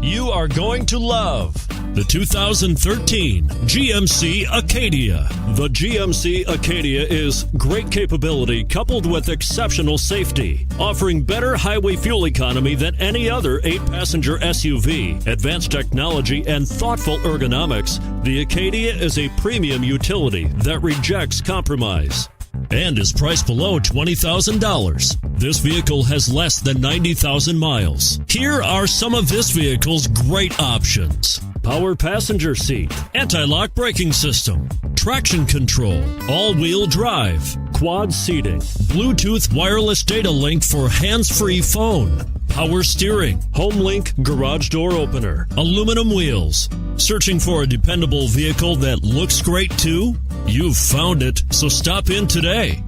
you are going to love the 2013 GMC Acadia. The GMC Acadia is great capability coupled with exceptional safety, offering better highway fuel economy than any other 8-passenger SUV. Advanced technology and thoughtful ergonomics, the Acadia is a premium utility that rejects compromise and is priced below $20,000. This vehicle has less than 90,000 miles. Here are some of this vehicle's great options: power passenger seat, anti-lock braking system, traction control, all-wheel drive, quad seating, Bluetooth wireless data link for hands-free phone, power steering, HomeLink garage door opener, aluminum wheels. Searching for a dependable vehicle that looks great too? You've found it, so stop in today.